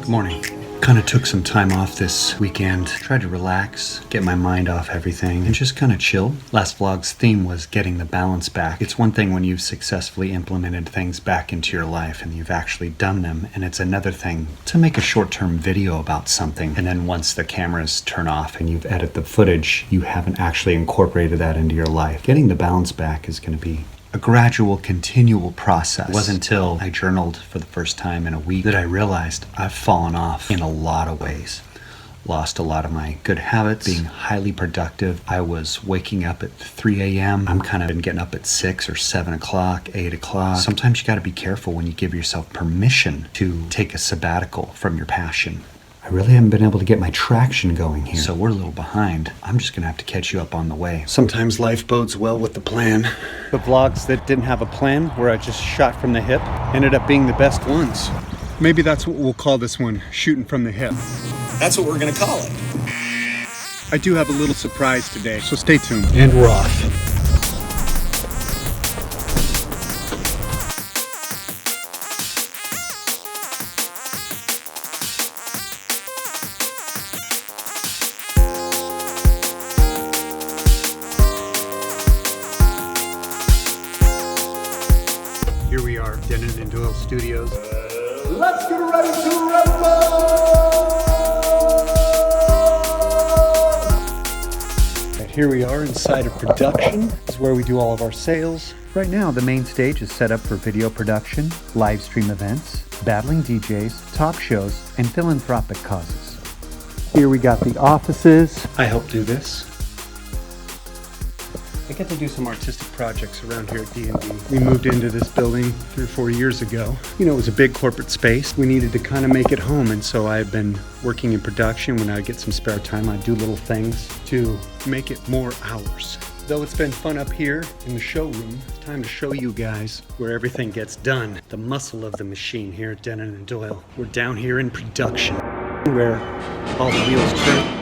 Good morning. Kind of took some time off this weekend, tried to relax, get my mind off everything, and just kind of chill. Last vlog's theme was getting the balance back. It's one thing when you've successfully implemented things back into your life and you've actually done them, and it's another thing to make a short-term video about something, and then once the cameras turn off and you've edited the footage, you haven't actually incorporated that into your life. Getting the balance back is going to be a gradual, continual process. It wasn't until I journaled for the first time in a week that I realized I've fallen off in a lot of ways. Lost a lot of my good habits, being highly productive. I was waking up at 3 a.m. I'm kind of been getting up at 6 or 7 o'clock, 8 o'clock. Sometimes you got to be careful when you give yourself permission to take a sabbatical from your passion. I really haven't been able to get my traction going here, so we're a little behind. I'm just gonna have to catch you up on the way. Sometimes life bodes well with the plan. The vlogs that didn't have a plan, where I just shot from the hip, ended up being the best ones. Maybe that's what we'll call this one, shooting from the hip. That's what we're gonna call it. I do have a little surprise today, so stay tuned. And we're off. Here we are, Denon Doyle Studios. Let's get ready to rumble! And here we are inside of production. This is where we do all of our sales. Right now, the main stage is set up for video production, live stream events, battling DJs, talk shows, and philanthropic causes. Here we got the offices. I help do this. I get to do some artistic projects around here at D&D. We moved into this building 3 or 4 years ago. You know, it was a big corporate space. We needed to kind of make it home, and so I've been working in production. When I get some spare time, I do little things to make it more ours. Though it's been fun up here in the showroom, it's time to show you guys where everything gets done. The muscle of the machine here at Denon Doyle. We're down here in production, where all the wheels turn.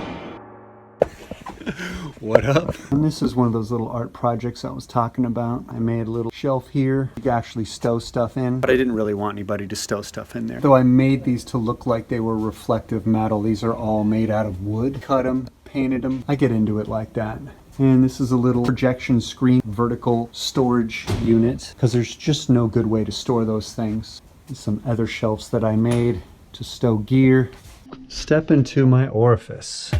What up? And this is one of those little art projects I was talking about. I made a little shelf here. You can actually stow stuff in, but I didn't really want anybody to stow stuff in there. Though I made these to look like they were reflective metal. These are all made out of wood. Cut them, painted them. I get into it like that. And this is a little projection screen, vertical storage unit, because there's just no good way to store those things. Some other shelves that I made to stow gear. Step into my orifice.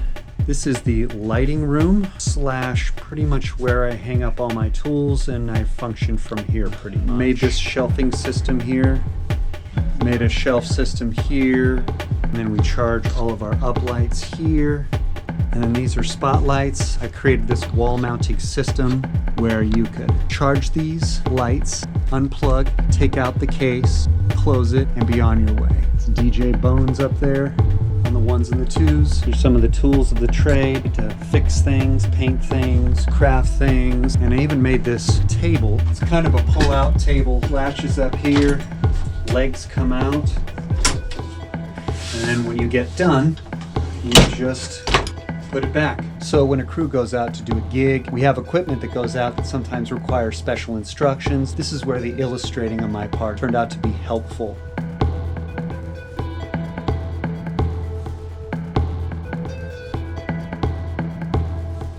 This is the lighting room / pretty much where I hang up all my tools, and I function from here pretty much. Made this shelving system here, made a shelf system here, and then we charge all of our uplights here. And then these are spotlights. I created this wall mounting system where you could charge these lights, unplug, take out the case, close it, and be on your way. It's DJ Bones up there. On the ones and the twos. Here's some of the tools of the trade to fix things, paint things, craft things. And I even made this table. It's kind of a pull-out table. Latches up here, legs come out. And then when you get done, you just put it back. So when a crew goes out to do a gig, we have equipment that goes out that sometimes requires special instructions. This is where the illustrating on my part turned out to be helpful.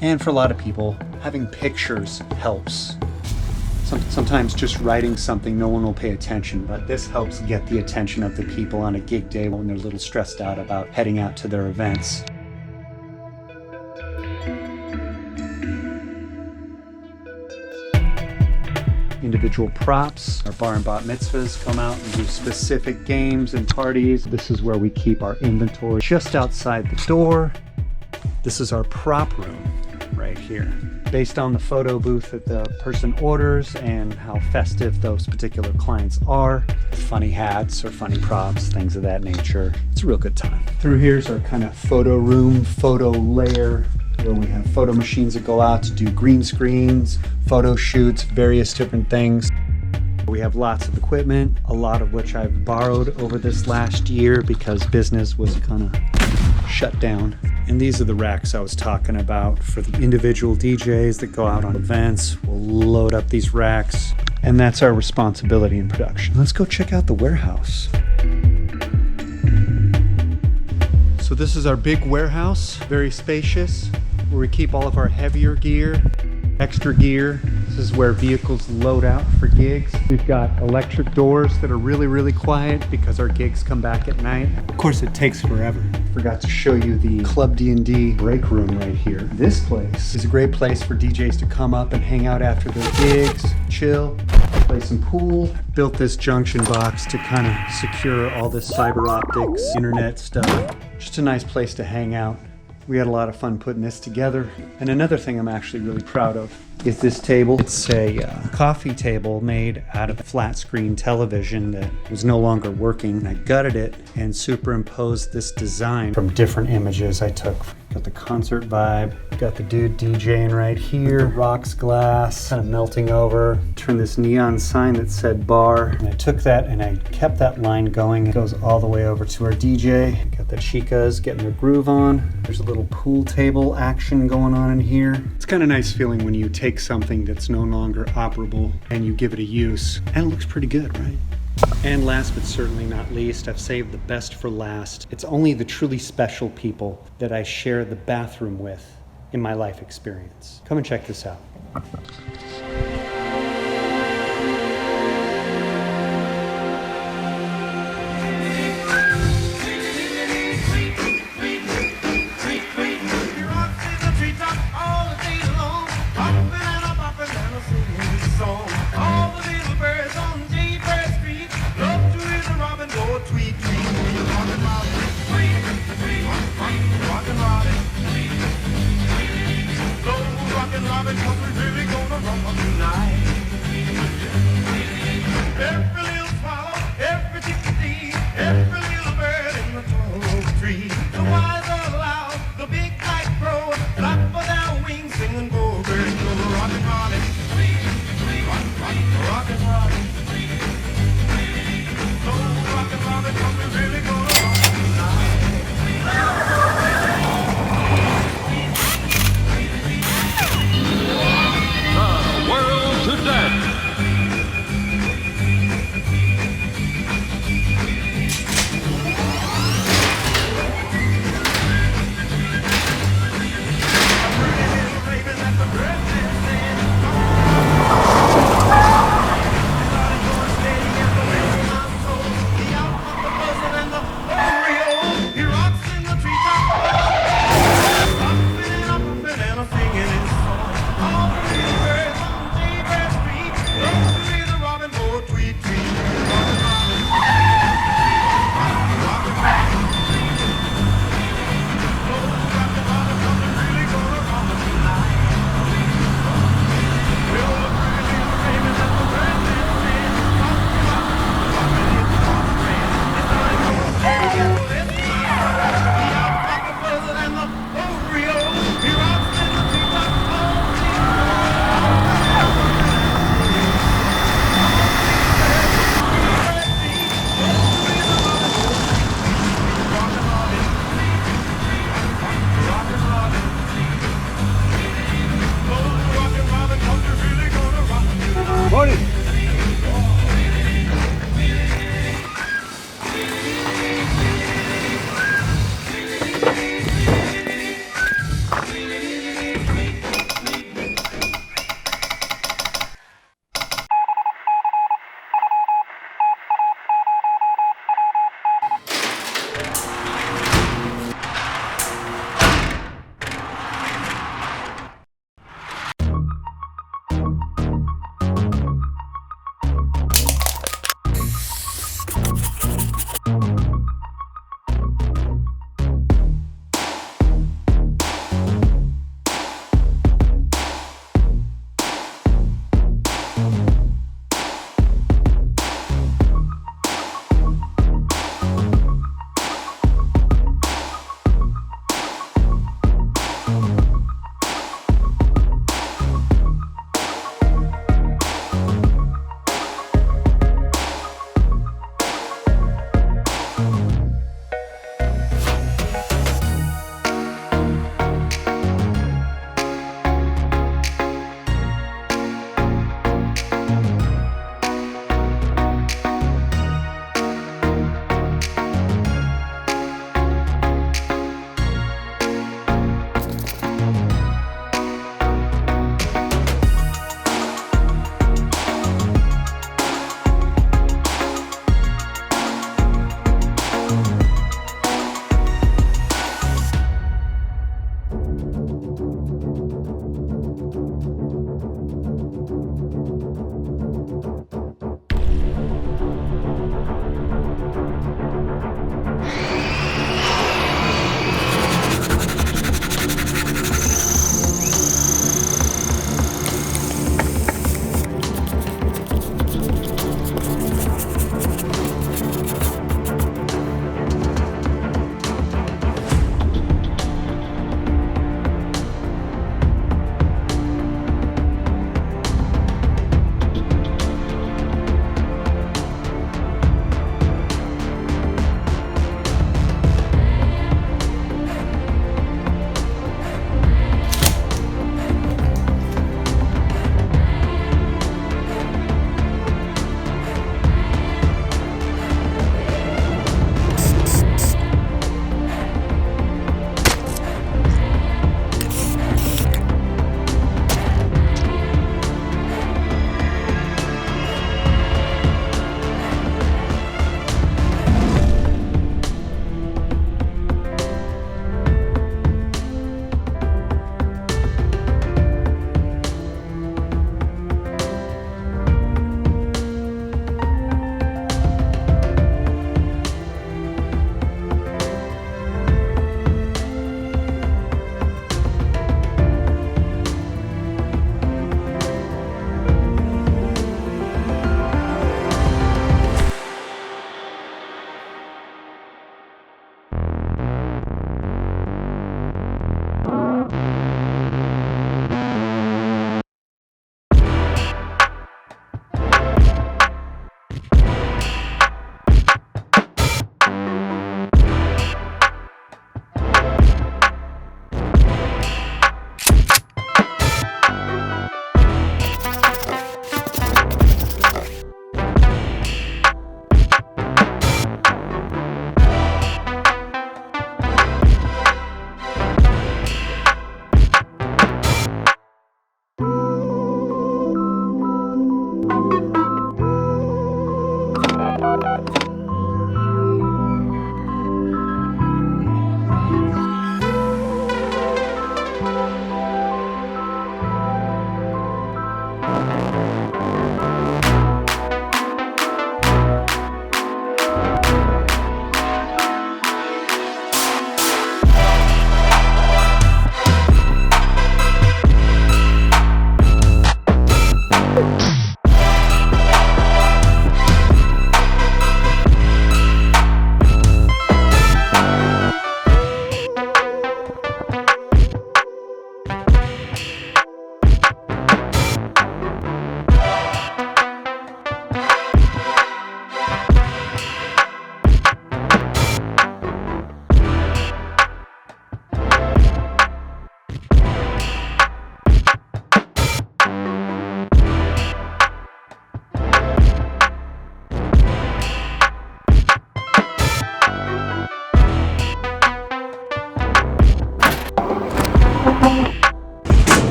And for a lot of people, having pictures helps. Sometimes just writing something, no one will pay attention, but this helps get the attention of the people on a gig day when they're a little stressed out about heading out to their events. Individual props. Our bar and bat mitzvahs come out and do specific games and parties. This is where we keep our inventory just outside the door. This is our prop room right here, based on the photo booth that the person orders and how festive those particular clients are. Funny hats or funny props, things of that nature. It's a real good time. Through here's our kind of photo room, photo layer, where we have photo machines that go out to do green screens, photo shoots, various different things. We have lots of equipment, a lot of which I've borrowed over this last year because business was kind of shut down. And these are the racks I was talking about for the individual DJs that go out on events. We'll load up these racks, and that's our responsibility in production. Let's go check out the warehouse. So this is our big warehouse, very spacious, where we keep all of our heavier gear, extra gear. This is where vehicles load out for gigs. We've got electric doors that are really, really quiet because our gigs come back at night. Of course, it takes forever. Forgot to show you the Club D&D break room right here. This place is a great place for DJs to come up and hang out after their gigs, chill, play some pool. Built this junction box to kind of secure all this fiber optics, internet stuff. Just a nice place to hang out. We had a lot of fun putting this together. And another thing I'm actually really proud of is this table. It's a coffee table made out of a flat screen television that was no longer working. I gutted it and superimposed this design from different images I took. Got the concert vibe, got the dude DJing right here, rocks glass, kind of melting over. Turned this neon sign that said bar, and I took that and I kept that line going. It goes all the way over to our DJ. Got the chicas getting their groove on. There's a little pool table action going on in here. It's kind of nice feeling when you take something that's no longer operable and you give it a use, and it looks pretty good, right? And last but certainly not least, I've saved the best for last. It's only the truly special people that I share the bathroom with in my life experience. Come and check this out. Robin, 'cause we're really gonna rumble.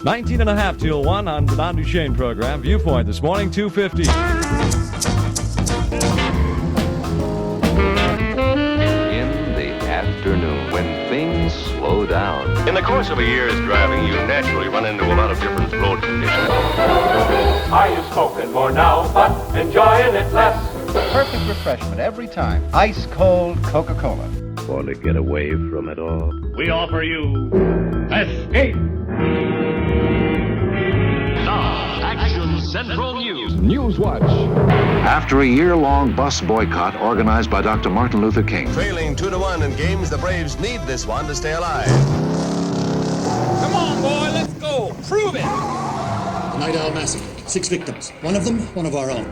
$19 and a half till 1 on the Don Duchesne program. Viewpoint this morning, 2:50. In the afternoon, when things slow down. In the course of a year's driving, you naturally run into a lot of different road conditions. I have spoken more now, but enjoying it less. Perfect refreshment every time. Ice cold Coca-Cola. Want to get away from it all? We offer you escape. Now, Action Central News. News Watch. After a year-long bus boycott organized by Dr. Martin Luther King. Trailing 2-1 in games, the Braves need this one to stay alive. Come on, boy, let's go. Prove it. The Night Owl Massacre. 6 victims. One of them, one of our own.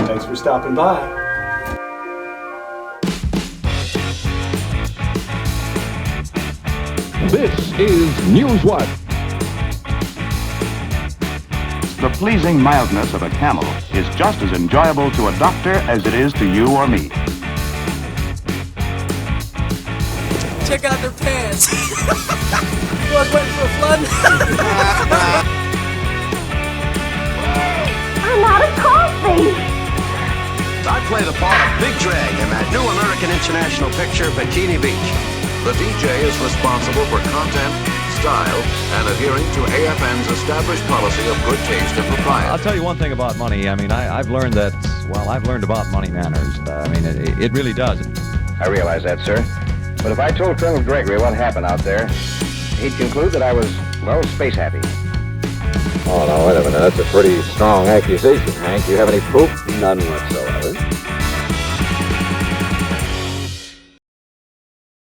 Thanks for stopping by. This is News Watch. The pleasing mildness of a camel is just as enjoyable to a doctor as it is to you or me. Check out their pants. You was waiting for a flood? I'm out of coffee. I play the part of Big Drag in that new American International picture, Bikini Beach. The DJ is responsible for content, style, and adhering to AFN's established policy of good taste and propriety. I'll tell you one thing about money. I mean, I've learned that, well, I've learned about money manners. I mean, it really does. I realize that, sir. But if I told Colonel Gregory what happened out there, he'd conclude that I was, well, space happy. Oh, no, wait a minute. That's a pretty strong accusation, Hank. Do you have any proof? None whatsoever.